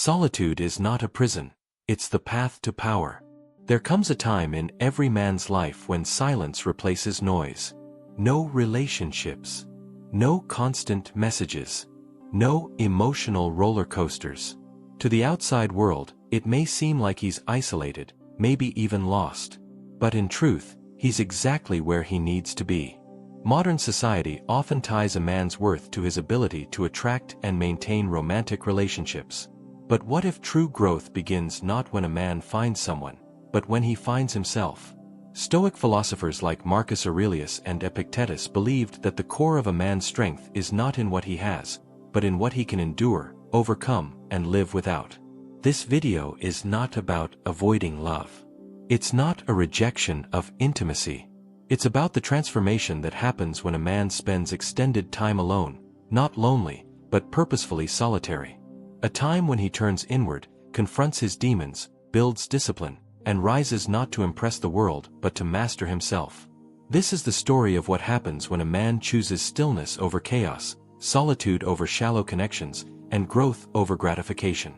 Solitude is not a prison, it's the path to power. There comes a time in every man's life when silence replaces noise. No relationships. No constant messages. No emotional roller coasters. To the outside world, it may seem like he's isolated, maybe even lost. But in truth, he's exactly where he needs to be. Modern society often ties a man's worth to his ability to attract and maintain romantic relationships. But what if true growth begins not when a man finds someone, but when he finds himself? Stoic philosophers like Marcus Aurelius and Epictetus believed that the core of a man's strength is not in what he has, but in what he can endure, overcome, and live without. This video is not about avoiding love. It's not a rejection of intimacy. It's about the transformation that happens when a man spends extended time alone, not lonely, but purposefully solitary. A time when he turns inward, confronts his demons, builds discipline, and rises not to impress the world but to master himself. This is the story of what happens when a man chooses stillness over chaos, solitude over shallow connections, and growth over gratification.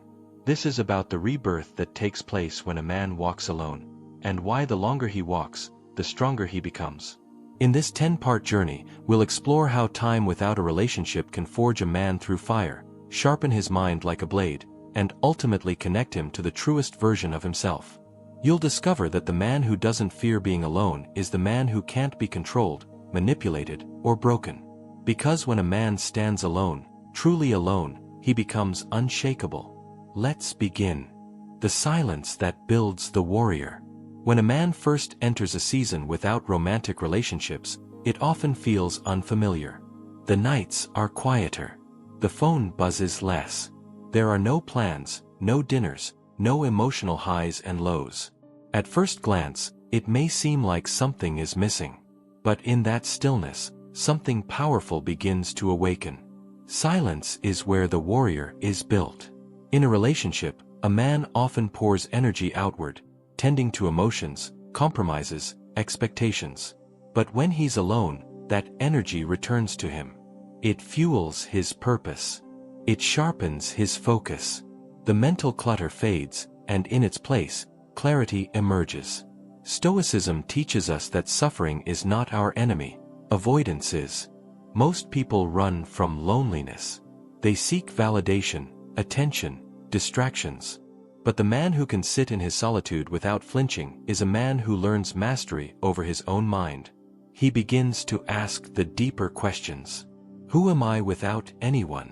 This is about the rebirth that takes place when a man walks alone, and why the longer he walks, the stronger he becomes. In this 10-part journey, we'll explore how time without a relationship can forge a man through fire, sharpen his mind like a blade, and ultimately connect him to the truest version of himself. You'll discover that the man who doesn't fear being alone is the man who can't be controlled, manipulated, or broken. Because when a man stands alone, truly alone, he becomes unshakable. Let's begin. The silence that builds the warrior. When a man first enters a season without romantic relationships, it often feels unfamiliar. The nights are quieter. The phone buzzes less. There are no plans, no dinners, no emotional highs and lows. At first glance, it may seem like something is missing. But in that stillness, something powerful begins to awaken. Silence is where the warrior is built. In a relationship, a man often pours energy outward, tending to emotions, compromises, expectations. But when he's alone, that energy returns to him. It fuels his purpose. It sharpens his focus. The mental clutter fades, and in its place, clarity emerges. Stoicism teaches us that suffering is not our enemy, avoidance is. Most people run from loneliness. They seek validation, attention, distractions. But the man who can sit in his solitude without flinching is a man who learns mastery over his own mind. He begins to ask the deeper questions. Who am I without anyone?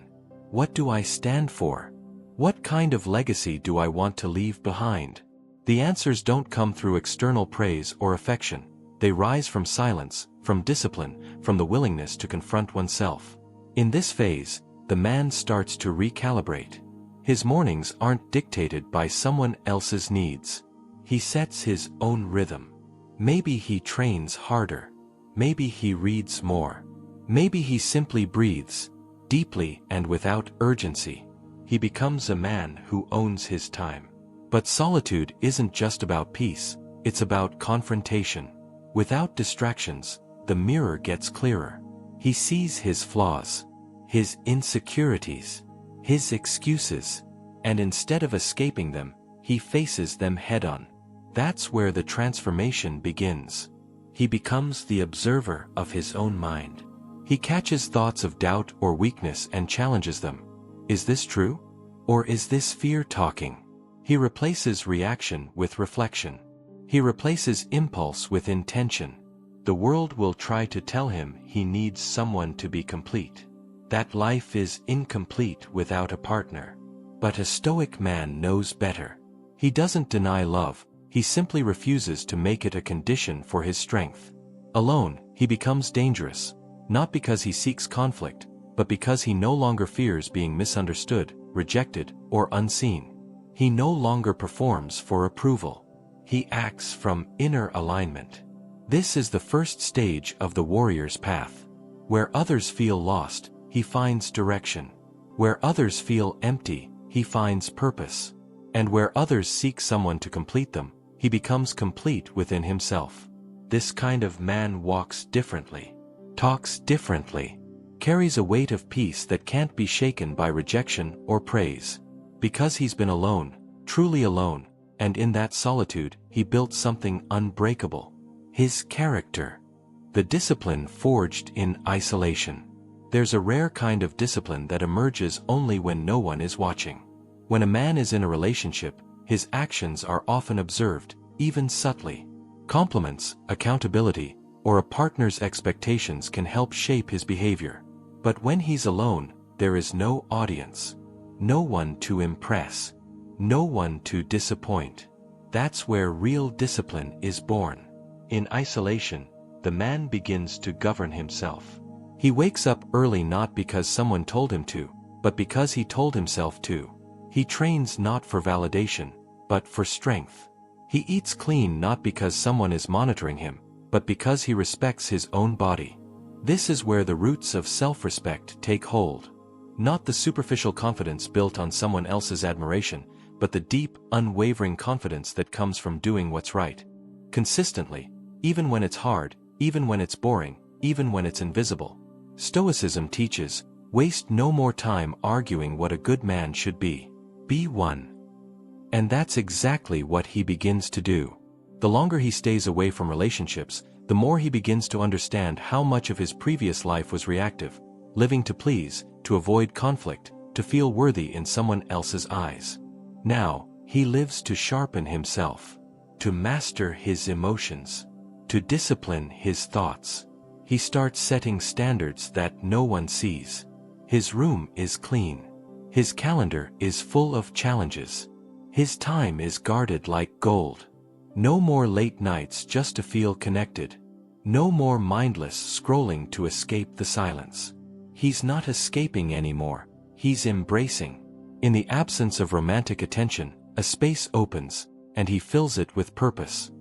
What do I stand for? What kind of legacy do I want to leave behind? The answers don't come through external praise or affection. They rise from silence, from discipline, from the willingness to confront oneself. In this phase, the man starts to recalibrate. His mornings aren't dictated by someone else's needs. He sets his own rhythm. Maybe he trains harder. Maybe he reads more. Maybe he simply breathes, deeply and without urgency. He becomes a man who owns his time. But solitude isn't just about peace, it's about confrontation. Without distractions, the mirror gets clearer. He sees his flaws, his insecurities, his excuses, and instead of escaping them, he faces them head-on. That's where the transformation begins. He becomes the observer of his own mind. He catches thoughts of doubt or weakness and challenges them. Is this true? Or is this fear talking? He replaces reaction with reflection. He replaces impulse with intention. The world will try to tell him he needs someone to be complete. That life is incomplete without a partner. But a stoic man knows better. He doesn't deny love, he simply refuses to make it a condition for his strength. Alone, he becomes dangerous. Not because he seeks conflict, but because he no longer fears being misunderstood, rejected, or unseen. He no longer performs for approval. He acts from inner alignment. This is the first stage of the warrior's path. Where others feel lost, he finds direction. Where others feel empty, he finds purpose. And where others seek someone to complete them, he becomes complete within himself. This kind of man walks differently. Talks differently, carries a weight of peace that can't be shaken by rejection or praise. Because he's been alone, truly alone, and in that solitude, he built something unbreakable. His character. The discipline forged in isolation. There's a rare kind of discipline that emerges only when no one is watching. When a man is in a relationship, his actions are often observed, even subtly. Compliments, accountability, or a partner's expectations can help shape his behavior. But when he's alone, there is no audience. No one to impress. No one to disappoint. That's where real discipline is born. In isolation, the man begins to govern himself. He wakes up early not because someone told him to, but because he told himself to. He trains not for validation, but for strength. He eats clean not because someone is monitoring him, but because he respects his own body. This is where the roots of self-respect take hold. Not the superficial confidence built on someone else's admiration, but the deep, unwavering confidence that comes from doing what's right. Consistently, even when it's hard, even when it's boring, even when it's invisible. Stoicism teaches, waste no more time arguing what a good man should be. Be one. And that's exactly what he begins to do. The longer he stays away from relationships, the more he begins to understand how much of his previous life was reactive, living to please, to avoid conflict, to feel worthy in someone else's eyes. Now, he lives to sharpen himself, to master his emotions, to discipline his thoughts. He starts setting standards that no one sees. His room is clean. His calendar is full of challenges. His time is guarded like gold. No more late nights just to feel connected. No more mindless scrolling to escape the silence. He's not escaping anymore, he's embracing. In the absence of romantic attention, a space opens, and he fills it with purpose.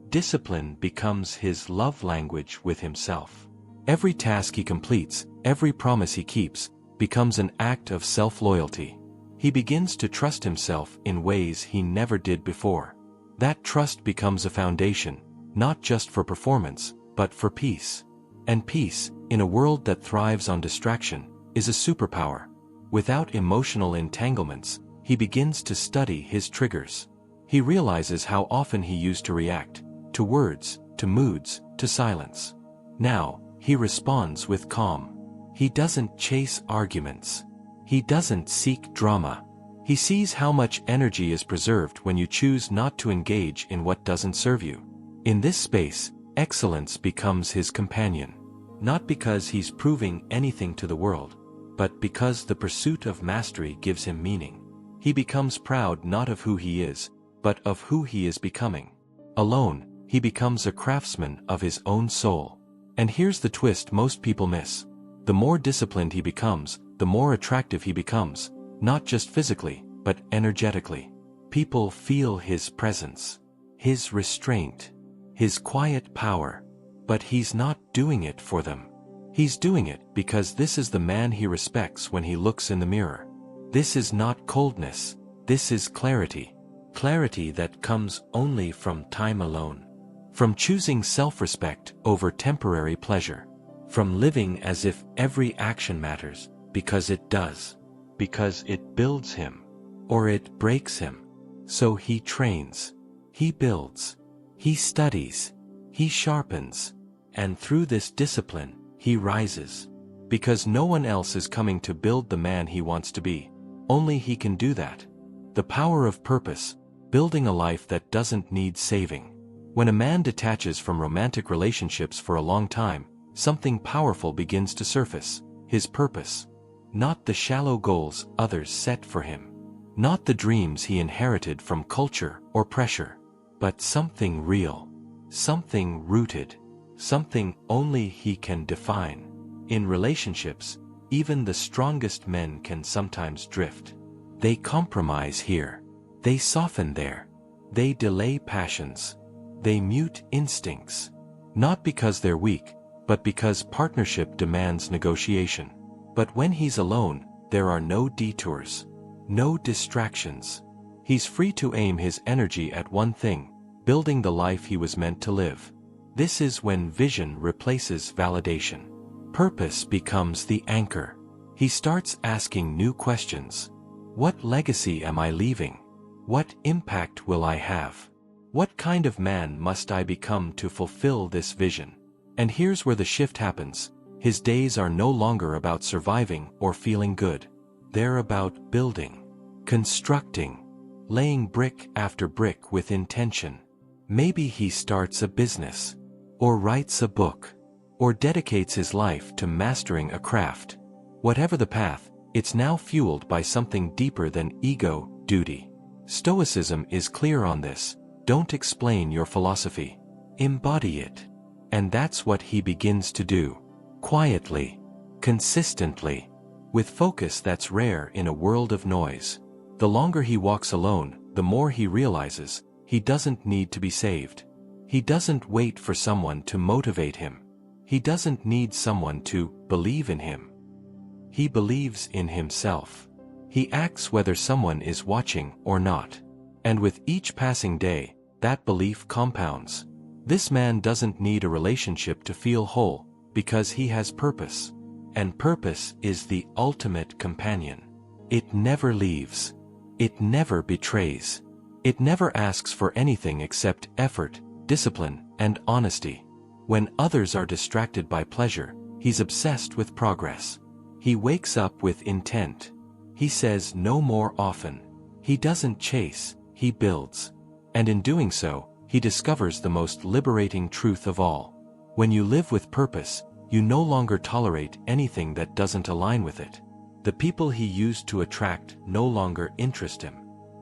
Discipline becomes his love language with himself. Every task he completes, every promise he keeps, becomes an act of self-loyalty. He begins to trust himself in ways he never did before. That trust becomes a foundation, not just for performance, but for peace. And peace, in a world that thrives on distraction, is a superpower. Without emotional entanglements, he begins to study his triggers. He realizes how often he used to react, to words, to moods, to silence. Now, he responds with calm. He doesn't chase arguments. He doesn't seek drama. He sees how much energy is preserved when you choose not to engage in what doesn't serve you. In this space, excellence becomes his companion. Not because he's proving anything to the world, but because the pursuit of mastery gives him meaning. He becomes proud not of who he is, but of who he is becoming. Alone, he becomes a craftsman of his own soul. And here's the twist most people miss. The more disciplined he becomes, the more attractive he becomes, not just physically, but energetically. People feel his presence, his restraint, his quiet power. But he's not doing it for them. He's doing it because this is the man he respects when he looks in the mirror. This is not coldness, this is clarity. Clarity that comes only from time alone. From choosing self-respect over temporary pleasure. From living as if every action matters, because it does. Because it builds him. Or it breaks him. So he trains. He builds. He studies. He sharpens. And through this discipline, he rises. Because no one else is coming to build the man he wants to be. Only he can do that. The power of purpose, building a life that doesn't need saving. When a man detaches from romantic relationships for a long time, something powerful begins to surface, his purpose. Not the shallow goals others set for him. Not the dreams he inherited from culture or pressure. But something real. Something rooted. Something only he can define. In relationships, even the strongest men can sometimes drift. They compromise here. They soften there. They delay passions. They mute instincts. Not because they're weak, but because partnership demands negotiation. But when he's alone, there are no detours. No distractions. He's free to aim his energy at one thing, building the life he was meant to live. This is when vision replaces validation. Purpose becomes the anchor. He starts asking new questions. What legacy am I leaving? What impact will I have? What kind of man must I become to fulfill this vision? And here's where the shift happens. His days are no longer about surviving or feeling good. They're about building, constructing, laying brick after brick with intention. Maybe he starts a business, or writes a book, or dedicates his life to mastering a craft. Whatever the path, it's now fueled by something deeper than ego, duty. Stoicism is clear on this. Don't explain your philosophy. Embody it. And that's what he begins to do. Quietly, consistently, with focus that's rare in a world of noise. The longer he walks alone, the more he realizes he doesn't need to be saved. He doesn't wait for someone to motivate him. He doesn't need someone to believe in him. He believes in himself. He acts whether someone is watching or not. And with each passing day, that belief compounds. This man doesn't need a relationship to feel whole, because he has purpose. And purpose is the ultimate companion. It never leaves. It never betrays. It never asks for anything except effort, discipline, and honesty. When others are distracted by pleasure, he's obsessed with progress. He wakes up with intent. He says no more often. He doesn't chase, he builds. And in doing so, he discovers the most liberating truth of all. When you live with purpose, you no longer tolerate anything that doesn't align with it. The people he used to attract no longer interest him.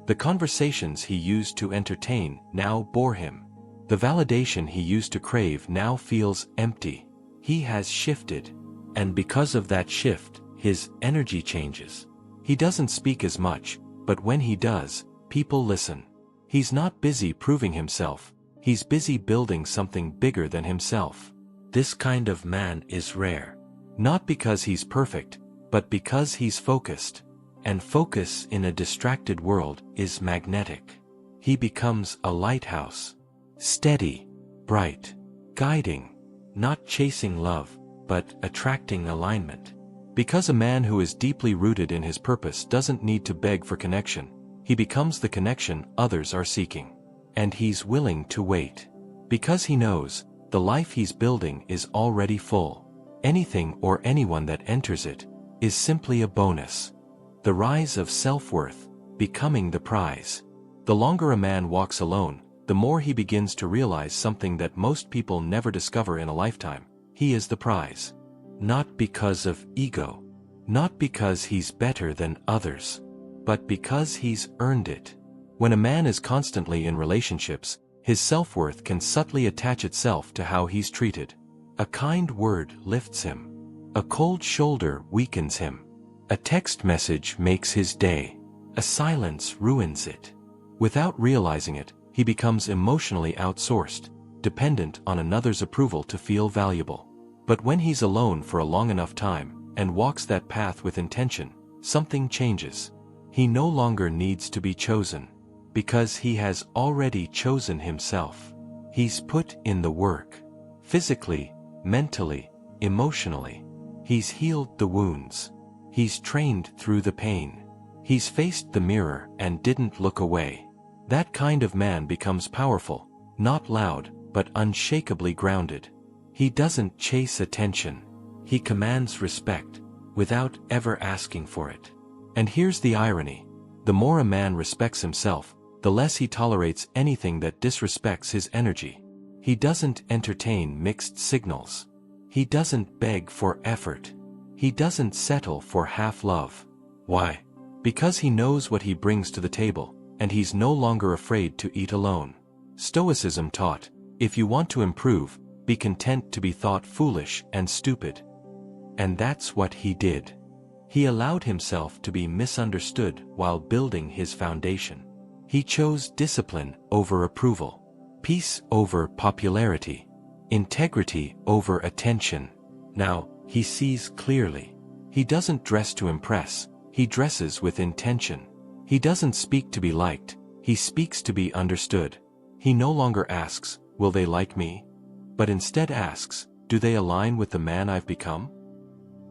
The conversations he used to entertain now bore him. The validation he used to crave now feels empty. He has shifted. And because of that shift, his energy changes. He doesn't speak as much, but when he does, people listen. He's not busy proving himself. He's busy building something bigger than himself. This kind of man is rare. Not because he's perfect, but because he's focused. And focus in a distracted world is magnetic. He becomes a lighthouse. Steady, bright, guiding, not chasing love, but attracting alignment. Because a man who is deeply rooted in his purpose doesn't need to beg for connection, he becomes the connection others are seeking. And he's willing to wait. Because he knows, the life he's building is already full. Anything or anyone that enters it is simply a bonus. The rise of self-worth, becoming the prize. The longer a man walks alone, the more he begins to realize something that most people never discover in a lifetime. He is the prize. Not because of ego. Not because he's better than others. But because he's earned it. When a man is constantly in relationships, his self-worth can subtly attach itself to how he's treated. A kind word lifts him. A cold shoulder weakens him. A text message makes his day. A silence ruins it. Without realizing it, he becomes emotionally outsourced, dependent on another's approval to feel valuable. But when he's alone for a long enough time, and walks that path with intention, something changes. He no longer needs to be chosen. Because he has already chosen himself. He's put in the work. Physically, mentally, emotionally. He's healed the wounds. He's trained through the pain. He's faced the mirror and didn't look away. That kind of man becomes powerful, not loud, but unshakably grounded. He doesn't chase attention. He commands respect, without ever asking for it. And here's the irony. The more a man respects himself, the less he tolerates anything that disrespects his energy. He doesn't entertain mixed signals. He doesn't beg for effort. He doesn't settle for half love. Why? Because he knows what he brings to the table, and he's no longer afraid to eat alone. Stoicism taught, if you want to improve, be content to be thought foolish and stupid. And that's what he did. He allowed himself to be misunderstood while building his foundation. He chose discipline over approval, peace over popularity, integrity over attention. Now, he sees clearly. He doesn't dress to impress, he dresses with intention. He doesn't speak to be liked, he speaks to be understood. He no longer asks, will they like me? But instead asks, do they align with the man I've become?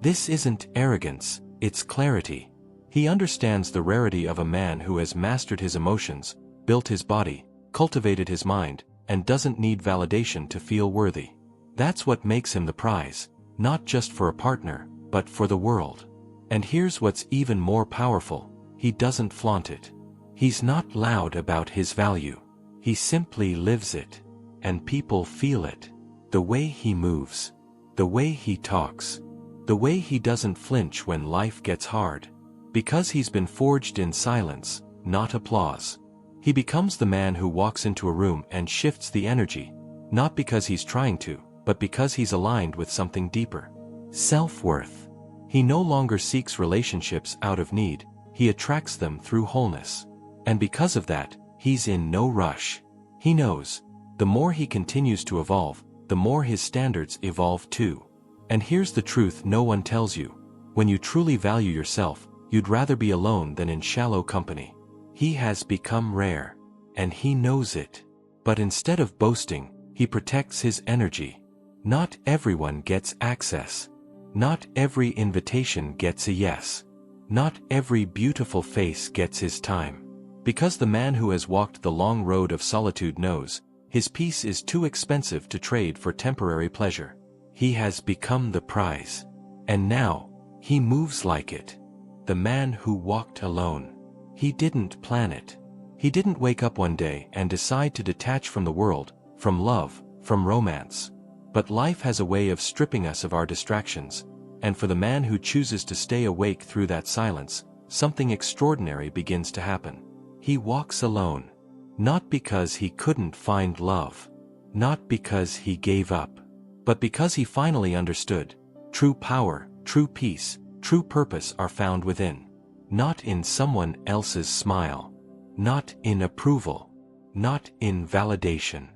This isn't arrogance, it's clarity. He understands the rarity of a man who has mastered his emotions, built his body, cultivated his mind, and doesn't need validation to feel worthy. That's what makes him the prize, not just for a partner, but for the world. And here's what's even more powerful: he doesn't flaunt it. He's not loud about his value. He simply lives it. And people feel it. The way he moves. The way he talks. The way he doesn't flinch when life gets hard. Because he's been forged in silence, not applause. He becomes the man who walks into a room and shifts the energy, not because he's trying to, but because he's aligned with something deeper. Self-worth. He no longer seeks relationships out of need, he attracts them through wholeness. And because of that, he's in no rush. He knows, the more he continues to evolve, the more his standards evolve too. And here's the truth no one tells you: when you truly value yourself, you'd rather be alone than in shallow company. He has become rare. And he knows it. But instead of boasting, he protects his energy. Not everyone gets access. Not every invitation gets a yes. Not every beautiful face gets his time. Because the man who has walked the long road of solitude knows, his peace is too expensive to trade for temporary pleasure. He has become the prize. And now, he moves like it. The man who walked alone. He didn't plan it. He didn't wake up one day and decide to detach from the world, from love, from romance. But life has a way of stripping us of our distractions, and for the man who chooses to stay awake through that silence, something extraordinary begins to happen. He walks alone. Not because he couldn't find love. Not because he gave up. But because he finally understood. True power, true peace, true purpose are found within. Not in someone else's smile. Not in approval. Not in validation.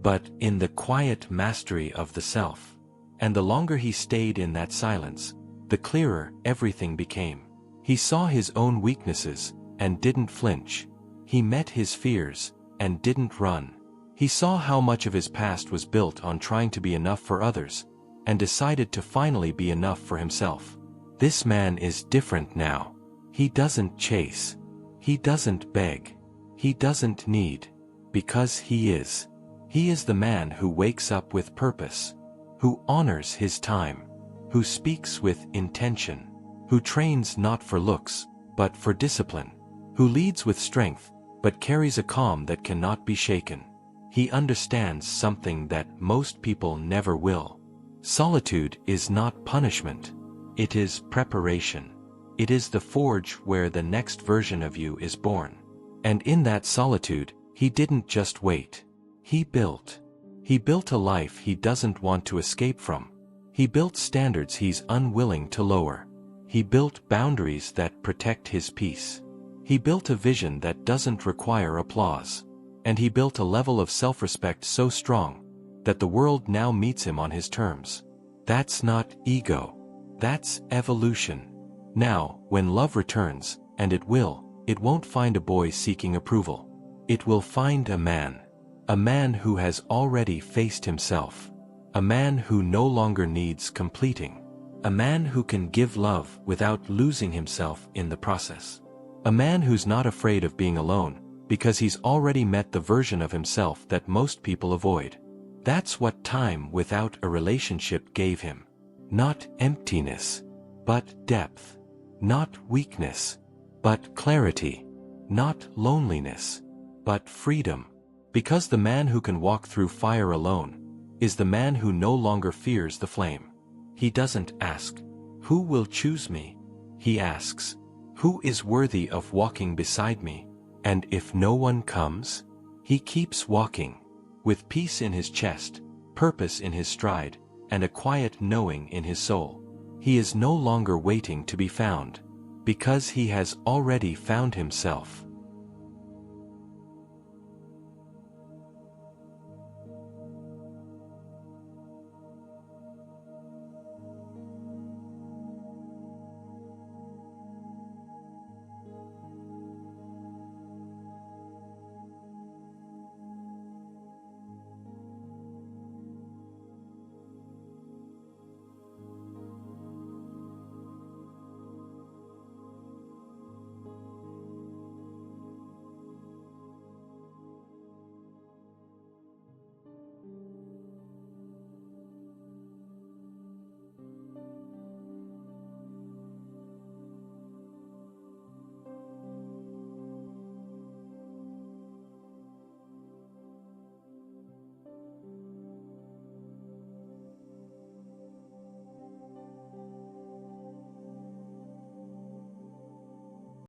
But in the quiet mastery of the self. And the longer he stayed in that silence, the clearer everything became. He saw his own weaknesses, and didn't flinch. He met his fears, and didn't run. He saw how much of his past was built on trying to be enough for others, and decided to finally be enough for himself. This man is different now. He doesn't chase. He doesn't beg. He doesn't need. Because he is. He is the man who wakes up with purpose. Who honors his time. Who speaks with intention. Who trains not for looks, but for discipline. Who leads with strength, but carries a calm that cannot be shaken. He understands something that most people never will. Solitude is not punishment. It is preparation. It is the forge where the next version of you is born. And in that solitude, he didn't just wait. He built. He built a life he doesn't want to escape from. He built standards he's unwilling to lower. He built boundaries that protect his peace. He built a vision that doesn't require applause. And he built a level of self-respect so strong that the world now meets him on his terms. That's not ego. That's evolution. Now, when love returns, and it won't find a boy seeking approval. It will find a man. A man who has already faced himself. A man who no longer needs completing. A man who can give love without losing himself in the process. A man who's not afraid of being alone, because he's already met the version of himself that most people avoid. That's what time without a relationship gave him. Not emptiness, but depth. Not weakness, but clarity. Not loneliness, but freedom. Because the man who can walk through fire alone is the man who no longer fears the flame. He doesn't ask, "Who will choose me?" He asks, "Who is worthy of walking beside me?" And if no one comes, he keeps walking, with peace in his chest, purpose in his stride, and a quiet knowing in his soul. He is no longer waiting to be found, because he has already found himself.